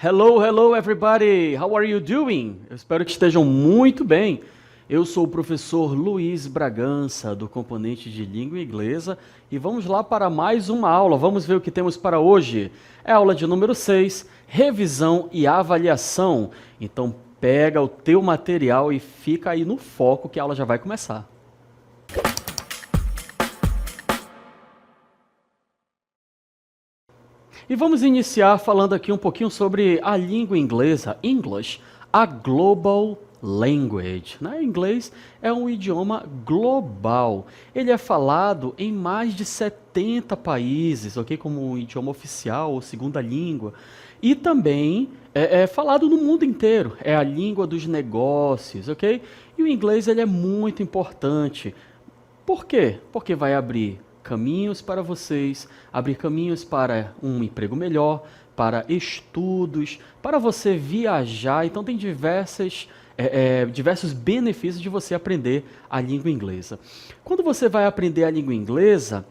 Hello, hello everybody! How are you doing? Eu espero que estejam muito bem. Eu sou o professor Luiz Bragança, do componente de língua inglesa, e vamos lá para mais uma aula. Vamos ver o que temos para hoje. É a aula de número 6, revisão e avaliação. Então pega o teu material e fica aí no foco que a aula já vai começar. E vamos iniciar falando aqui um pouquinho sobre a língua inglesa, English, a global language. Né? Inglês é um idioma global. Ele é falado em mais de 70 países, ok? Como um idioma oficial ou segunda língua. E também é falado no mundo inteiro. É a língua dos negócios, ok? E o inglês ele é muito importante. Por quê? Porque vai abrir caminhos para vocês, abrir caminhos para um emprego melhor, para estudos, para você viajar. Então tem diversos benefícios de você aprender a língua inglesa. Quando você vai aprender a língua inglesa,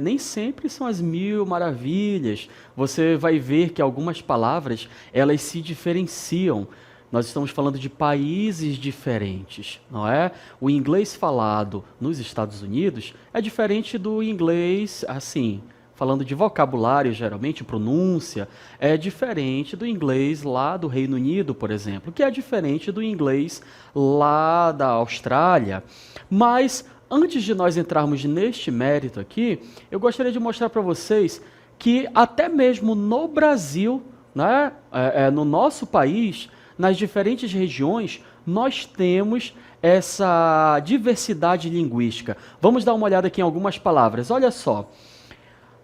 nem sempre são as mil maravilhas. Você vai ver que algumas palavras elas se diferenciam. Nós estamos falando de países diferentes, não é? O inglês falado nos Estados Unidos é diferente do inglês, assim, falando de vocabulário, geralmente, pronúncia, é diferente do inglês lá do Reino Unido, por exemplo, que é diferente do inglês lá da Austrália. Mas, antes de nós entrarmos neste mérito aqui, eu gostaria de mostrar para vocês que até mesmo no Brasil, né, no nosso país, nas diferentes regiões, nós temos essa diversidade linguística. Vamos dar uma olhada aqui em algumas palavras. Olha só.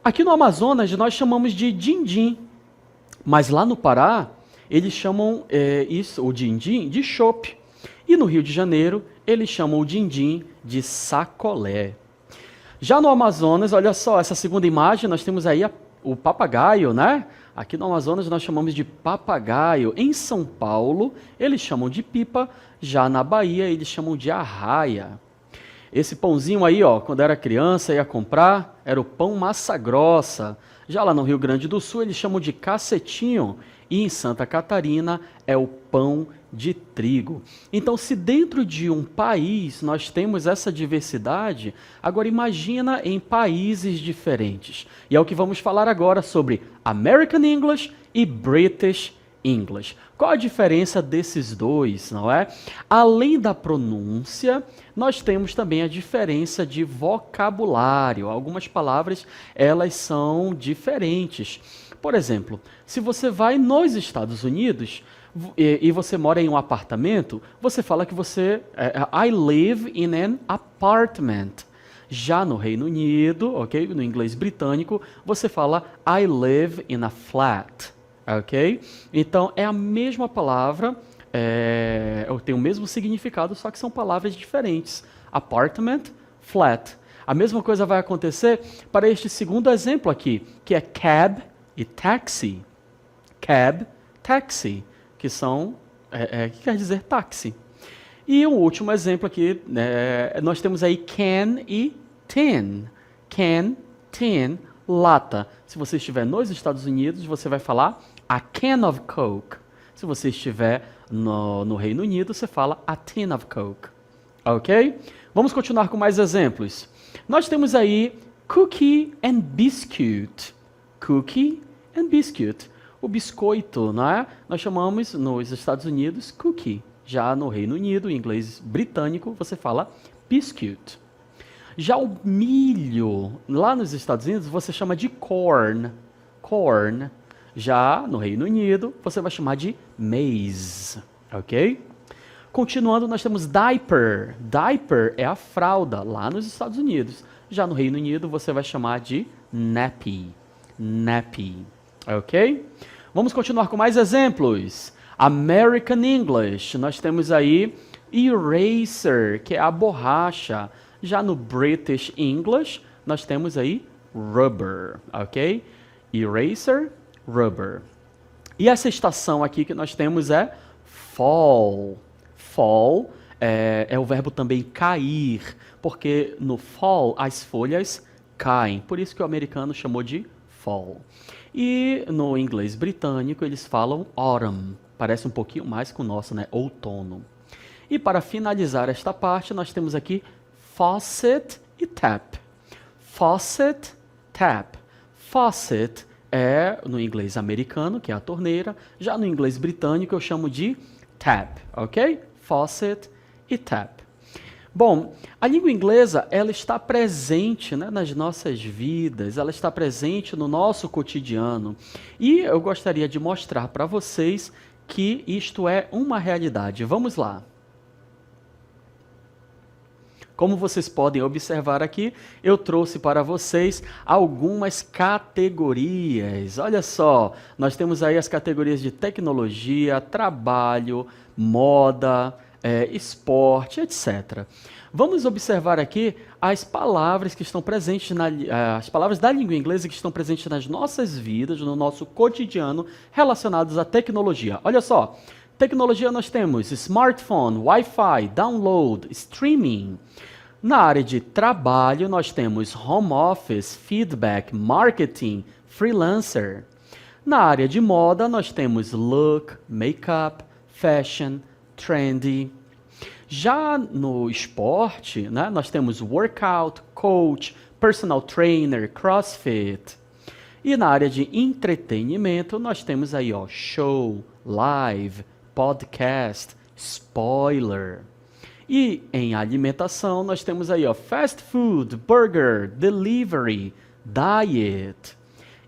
Aqui no Amazonas, nós chamamos de din-din, mas lá no Pará, eles chamam o din-din de chope. E no Rio de Janeiro, eles chamam o din-din de sacolé. Já no Amazonas, olha só, essa segunda imagem, nós temos aí o papagaio, né? Aqui no Amazonas nós chamamos de papagaio. Em São Paulo, eles chamam de pipa. Já na Bahia, eles chamam de arraia. Esse pãozinho aí, ó, quando era criança, ia comprar, era o pão massa grossa. Já lá no Rio Grande do Sul, eles chamam de cacetinho. E em Santa Catarina, é o pão de trigo. Então, se dentro de um país nós temos essa diversidade, agora imagina em países diferentes. E é o que vamos falar agora sobre American English e British English. Qual a diferença desses dois, não é? Além da pronúncia, nós temos também a diferença de vocabulário. Algumas palavras, elas são diferentes. Por exemplo, se você vai nos Estados Unidos e você mora em um apartamento, você fala que I live in an apartment. Já no Reino Unido, ok? No inglês britânico, você fala I live in a flat, ok? Então, é a mesma palavra, tem o mesmo significado, só que são palavras diferentes. Apartment, flat. A mesma coisa vai acontecer para este segundo exemplo aqui, que é cab e taxi. Cab, taxi, que que quer dizer táxi. E um último exemplo aqui, nós temos aí can e tin. Can, tin, lata. Se você estiver nos Estados Unidos, você vai falar a can of Coke. Se você estiver no Reino Unido, você fala a tin of Coke. Ok? Vamos continuar com mais exemplos. Nós temos aí cookie and biscuit. Cookie and biscuit. O biscoito, né? Nós chamamos nos Estados Unidos cookie. Já no Reino Unido, em inglês britânico, você fala biscuit. Já o milho, lá nos Estados Unidos, você chama de corn. Corn. Já no Reino Unido, você vai chamar de maize. Ok? Continuando, nós temos diaper. Diaper é a fralda, lá nos Estados Unidos. Já no Reino Unido, você vai chamar de nappy. Nappy. Ok? Vamos continuar com mais exemplos. American English, nós temos aí eraser, que é a borracha. Já no British English, nós temos aí rubber, ok? Eraser, rubber. E essa estação aqui que nós temos é fall. Fall é o verbo também cair, porque no fall as folhas caem. Por isso que o americano chamou de fall. E no inglês britânico eles falam autumn, parece um pouquinho mais com o nosso, né? Outono. E para finalizar esta parte, nós temos aqui faucet e tap. Faucet, tap. Faucet é no inglês americano, que é a torneira. Já no inglês britânico eu chamo de tap, ok? Faucet e tap. Bom, a língua inglesa, ela está presente, né, nas nossas vidas, ela está presente no nosso cotidiano. E eu gostaria de mostrar para vocês que isto é uma realidade. Vamos lá. Como vocês podem observar aqui, eu trouxe para vocês algumas categorias. Olha só, nós temos aí as categorias de tecnologia, trabalho, moda, esporte, etc. Vamos observar aqui as palavras que estão presentes, as palavras da língua inglesa que estão presentes nas nossas vidas, no nosso cotidiano, relacionadas à tecnologia. Olha só, tecnologia nós temos smartphone, Wi-Fi, download, streaming. Na área de trabalho nós temos home office, feedback, marketing, freelancer. Na área de moda nós temos look, makeup, fashion, trendy. Já no esporte, né, nós temos workout, coach, personal trainer, crossfit. E na área de entretenimento nós temos aí, ó, show, live, podcast, spoiler. E em alimentação nós temos aí, ó, fast food, burger, delivery, diet.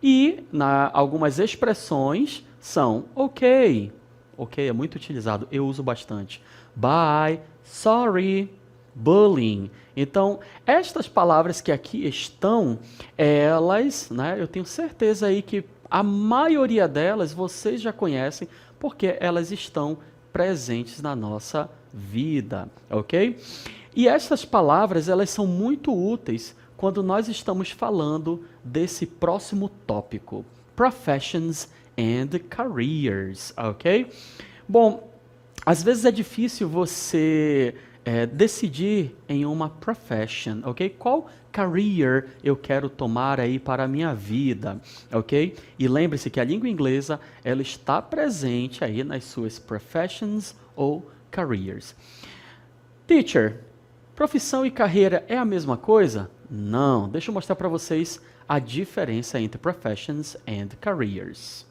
E algumas expressões são ok. Ok é muito utilizado, eu uso bastante. Bye, sorry, bullying. Então, estas palavras que aqui estão, elas, né, eu tenho certeza aí que a maioria delas vocês já conhecem, porque elas estão presentes na nossa vida, ok? E essas palavras, elas são muito úteis quando nós estamos falando desse próximo tópico, professions and careers, ok? Bom, às vezes é difícil você decidir em uma profession, ok? Qual career eu quero tomar aí para a minha vida, ok? E lembre-se que a língua inglesa, ela está presente aí nas suas professions ou careers. Teacher, profissão e carreira é a mesma coisa? Não, deixa eu mostrar para vocês a diferença entre professions and careers.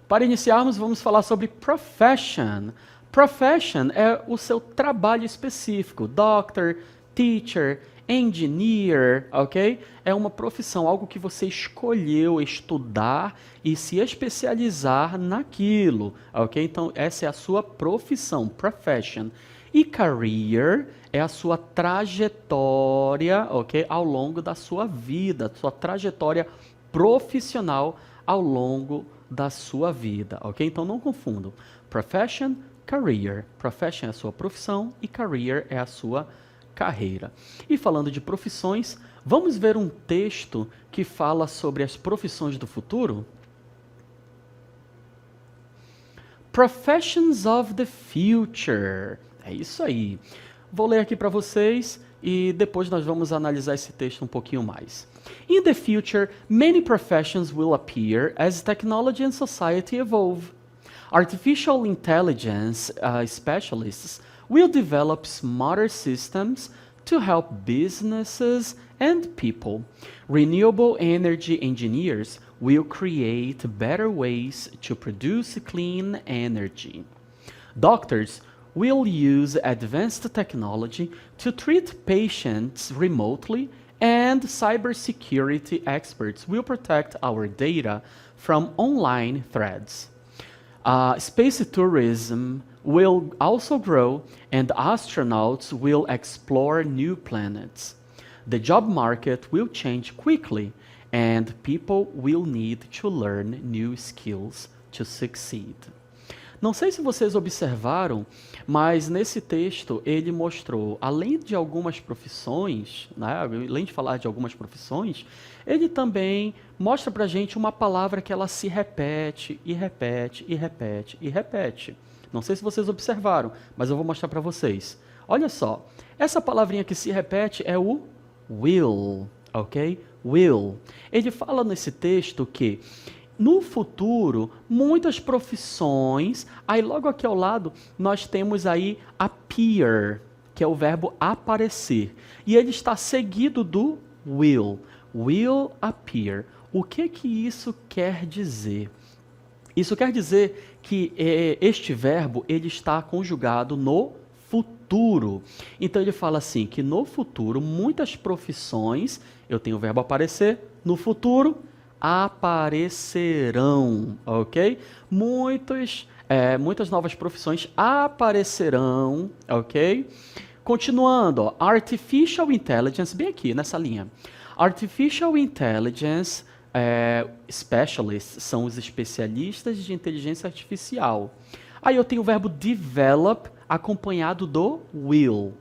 Para iniciarmos, vamos falar sobre profession. Profession é o seu trabalho específico. Doctor, teacher, engineer, ok? É uma profissão, algo que você escolheu estudar e se especializar naquilo, ok? Então, essa é a sua profissão, profession. E career é a sua trajetória, ok? Ao longo da sua vida, sua trajetória profissional ao longo da sua vida, ok? Então não confundam. Profession, career. Profession é a sua profissão e career é a sua carreira. E falando de profissões, vamos ver um texto que fala sobre as profissões do futuro? Professions of the future. É isso aí. Vou ler aqui para vocês e depois nós vamos analisar esse texto um pouquinho mais. In the future, many professions will appear as technology and society evolve. Artificial intelligence specialists will develop smarter systems to help businesses and people. Renewable energy engineers will create better ways to produce clean energy. Doctors will use advanced technology to treat patients remotely, and cybersecurity experts will protect our data from online threats. Space tourism will also grow, and astronauts will explore new planets. The job market will change quickly, and people will need to learn new skills to succeed. Não sei se vocês observaram, mas nesse texto ele mostrou, além de algumas profissões, né, além de falar de algumas profissões, ele também mostra pra gente uma palavra que ela se repete, e repete, e repete, e repete. Não sei se vocês observaram, mas eu vou mostrar para vocês. Olha só, essa palavrinha que se repete é o will, ok? Will. Ele fala nesse texto que no futuro, muitas profissões, aí logo aqui ao lado, nós temos aí appear, que é o verbo aparecer. E ele está seguido do will. Will appear. O que isso quer dizer? Isso quer dizer que este verbo ele está conjugado no futuro. Então ele fala assim, que no futuro, muitas profissões, eu tenho o verbo aparecer, no futuro, aparecerão, ok? Muitas novas profissões aparecerão, ok? Continuando, ó, Artificial Intelligence, bem aqui nessa linha. Artificial Intelligence Specialists são os especialistas de inteligência artificial. Aí eu tenho o verbo develop acompanhado do will.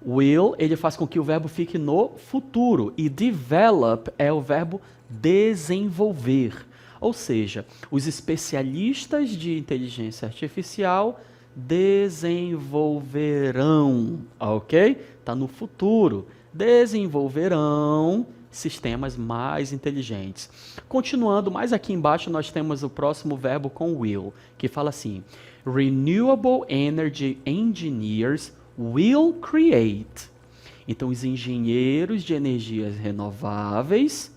Will, ele faz com que o verbo fique no futuro. E develop é o verbo desenvolver. Ou seja, os especialistas de inteligência artificial desenvolverão, ok? Está no futuro. Desenvolverão sistemas mais inteligentes. Continuando, mais aqui embaixo nós temos o próximo verbo com will, que fala assim, Renewable Energy Engineers will create. Então, os engenheiros de energias renováveis.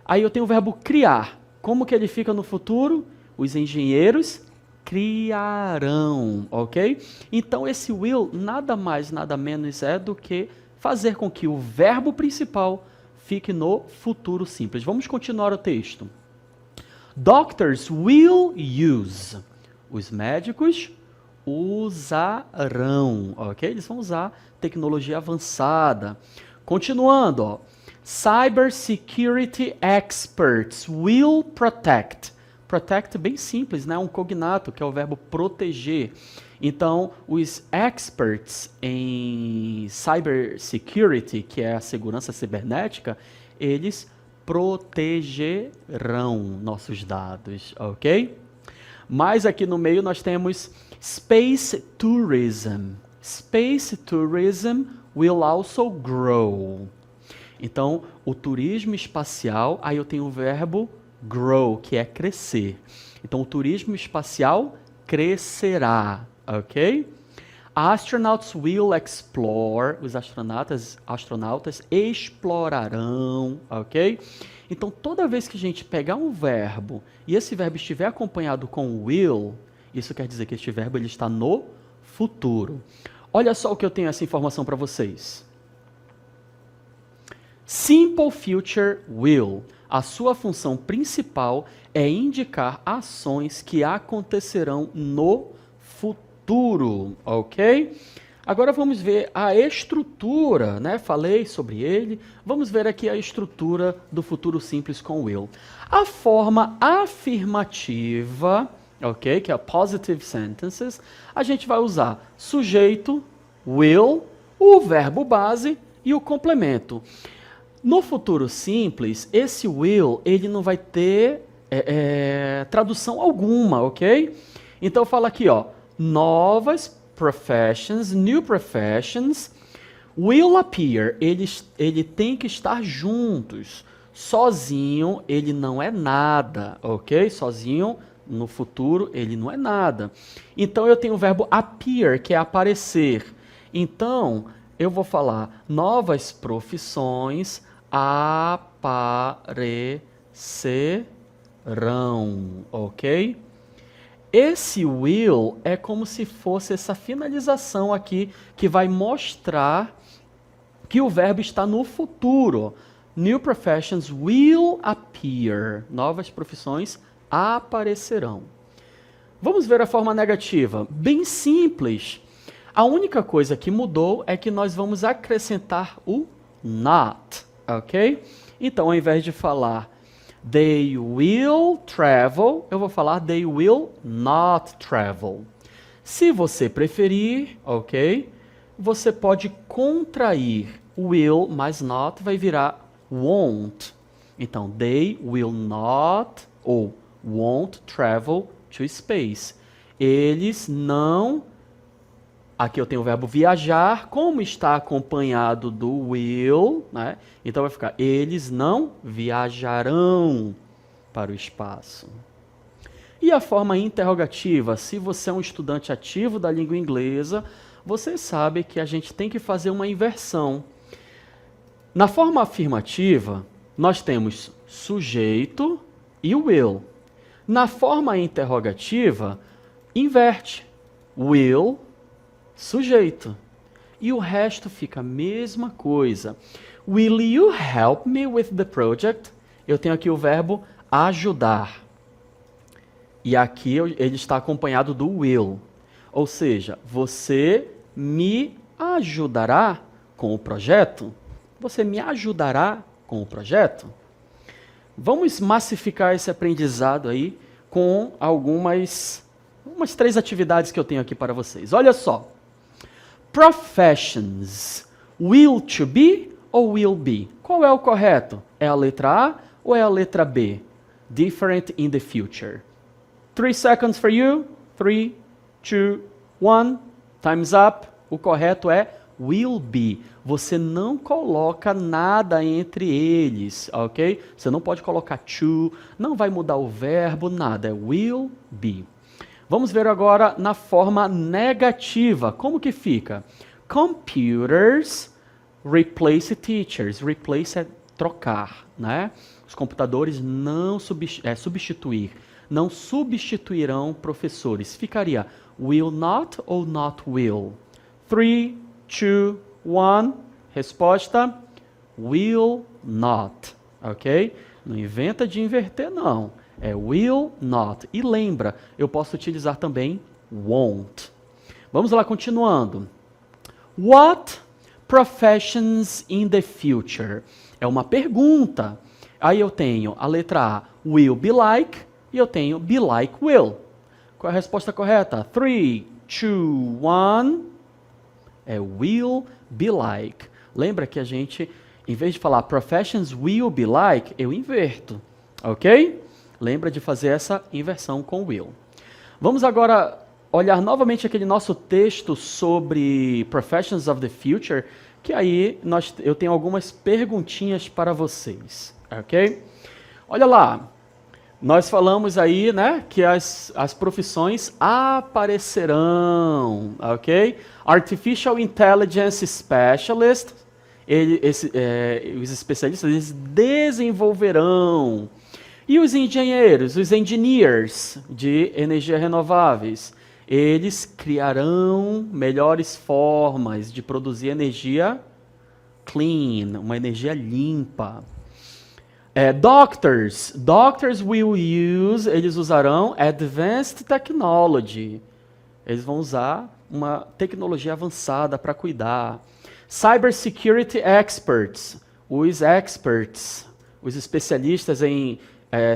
Aí eu tenho o verbo criar. Como que ele fica no futuro? Os engenheiros criarão, ok? Então, esse will nada mais, nada menos é do que fazer com que o verbo principal fique no futuro simples. Vamos continuar o texto. Doctors will use. Os médicos usarão, ok? Eles vão usar tecnologia avançada. Continuando, ó. Cybersecurity experts will protect. Protect bem simples, né? Um cognato, que é o verbo proteger. Então, os experts em cybersecurity, que é a segurança cibernética, eles protegerão nossos dados, ok? Mas aqui no meio nós temos space tourism. Space tourism will also grow. Então, o turismo espacial, aí eu tenho o verbo grow, que é crescer. Então, o turismo espacial crescerá, ok? Astronauts will explore, os astronautas explorarão, ok? Então, toda vez que a gente pegar um verbo e esse verbo estiver acompanhado com will, isso quer dizer que este verbo ele está no futuro. Olha só o que eu tenho essa informação para vocês. Simple Future Will. A sua função principal é indicar ações que acontecerão no futuro, ok? Agora vamos ver a estrutura, né? Falei sobre ele. Vamos ver aqui a estrutura do futuro simples com will. A forma afirmativa, ok? Que é a positive sentences. A gente vai usar sujeito, will, o verbo base e o complemento. No futuro simples, esse will, ele não vai ter tradução alguma, ok? Então fala aqui, ó, novas professions, new professions, will appear, ele tem que estar juntos. Sozinho, ele não é nada, ok? Sozinho, no futuro, ele não é nada. Então eu tenho o verbo appear, que é aparecer. Então, eu vou falar novas profissões aparecerão, ok? Esse will é como se fosse essa finalização aqui que vai mostrar que o verbo está no futuro. New professions will appear. Novas profissões aparecerão. Vamos ver a forma negativa. Bem simples. A única coisa que mudou é que nós vamos acrescentar o not. Ok? Então, ao invés de falar they will travel, eu vou falar they will not travel. Se você preferir, ok? Você pode contrair will mais not, vai virar won't. Então, they will not ou won't travel to space. Eles não Aqui eu tenho o verbo viajar, como está acompanhado do will, né? Então vai ficar, eles não viajarão para o espaço. E a forma interrogativa, se você é um estudante ativo da língua inglesa, você sabe que a gente tem que fazer uma inversão. Na forma afirmativa, nós temos sujeito e will. Na forma interrogativa, inverte. Will, sujeito. E o resto fica a mesma coisa. Will you help me with the project? Eu tenho aqui o verbo ajudar. E aqui ele está acompanhado do will. Ou seja, você me ajudará com o projeto? Você me ajudará com o projeto? Vamos massificar esse aprendizado aí com umas 3 atividades que eu tenho aqui para vocês. Olha só. Professions. Will to be ou will be? Qual é o correto? É a letra A ou é a letra B? Different in the future. 3 seconds for you. 3, 2, 1. Time's up. O correto é will be. Você não coloca nada entre eles, ok? Você não pode colocar to, não vai mudar o verbo, nada. É will be. Vamos ver agora na forma negativa. Como que fica? Computers replace teachers. Replace é trocar, né? Os computadores não substituir. Não substituirão professores. Ficaria will not ou not will? 3, 2, 1. Resposta: will not. Ok? Não inventa de inverter, não. É will not. E lembra, eu posso utilizar também won't. Vamos lá, continuando. What professions in the future? É uma pergunta. Aí eu tenho a letra A, will be like, e eu tenho be like will. Qual é a resposta correta? 3, 2, 1. É will be like. Lembra que a gente, em vez de falar professions will be like, eu inverto. Ok? Lembra de fazer essa inversão com will. Vamos agora olhar novamente aquele nosso texto sobre Professions of the Future, que aí eu tenho algumas perguntinhas para vocês. Ok? Olha lá. Nós falamos aí, né, que as profissões aparecerão, ok? Artificial Intelligence Specialist, os especialistas, eles desenvolverão. E os engenheiros, os engineers de energia renováveis, eles criarão melhores formas de produzir energia clean, uma energia limpa. Doctors eles usarão advanced technology. Eles vão usar uma tecnologia avançada para cuidar. Cybersecurity experts, os especialistas em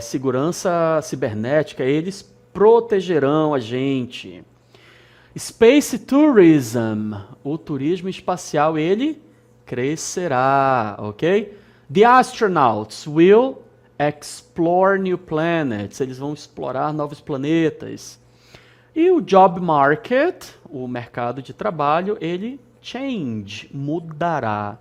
segurança cibernética, eles protegerão a gente. Space tourism, o turismo espacial, ele crescerá, ok? The astronauts will explore new planets. Eles vão explorar novos planetas. E o job market, o mercado de trabalho, ele mudará.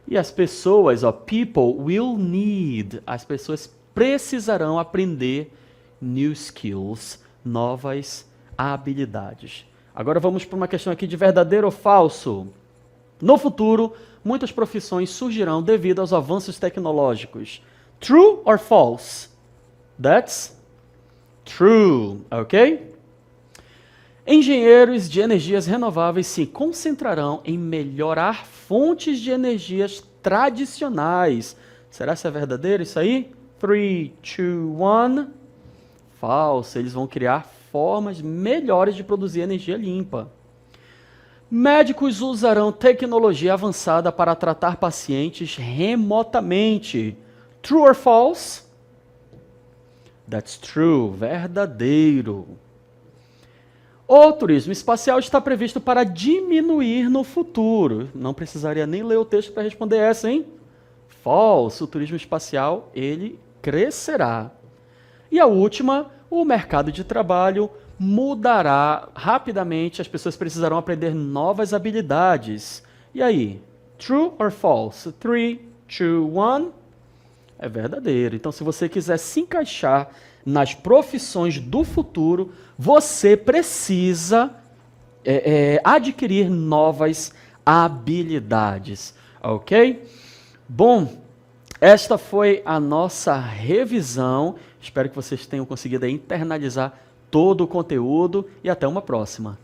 E as pessoas, people will need. As pessoas precisarão aprender new skills, novas habilidades. Agora vamos para uma questão aqui de verdadeiro ou falso. No futuro, muitas profissões surgirão devido aos avanços tecnológicos. True or false? That's true, ok? Engenheiros de energias renováveis se concentrarão em melhorar fontes de energias tradicionais. Será que é verdadeiro isso aí? 3, 2, 1. Falso. Eles vão criar formas melhores de produzir energia limpa. Médicos usarão tecnologia avançada para tratar pacientes remotamente. True or false? That's true. Verdadeiro. O turismo espacial está previsto para diminuir no futuro. Não precisaria nem ler o texto para responder essa, hein? False. O turismo espacial, ele crescerá. E a última, o mercado de trabalho mudará rapidamente, as pessoas precisarão aprender novas habilidades. E aí, true or false? 3, 2, 1? É verdadeiro. Então, se você quiser se encaixar nas profissões do futuro, você precisa adquirir novas habilidades, ok? Bom, esta foi a nossa revisão. Espero que vocês tenham conseguido internalizar todo o conteúdo e até uma próxima.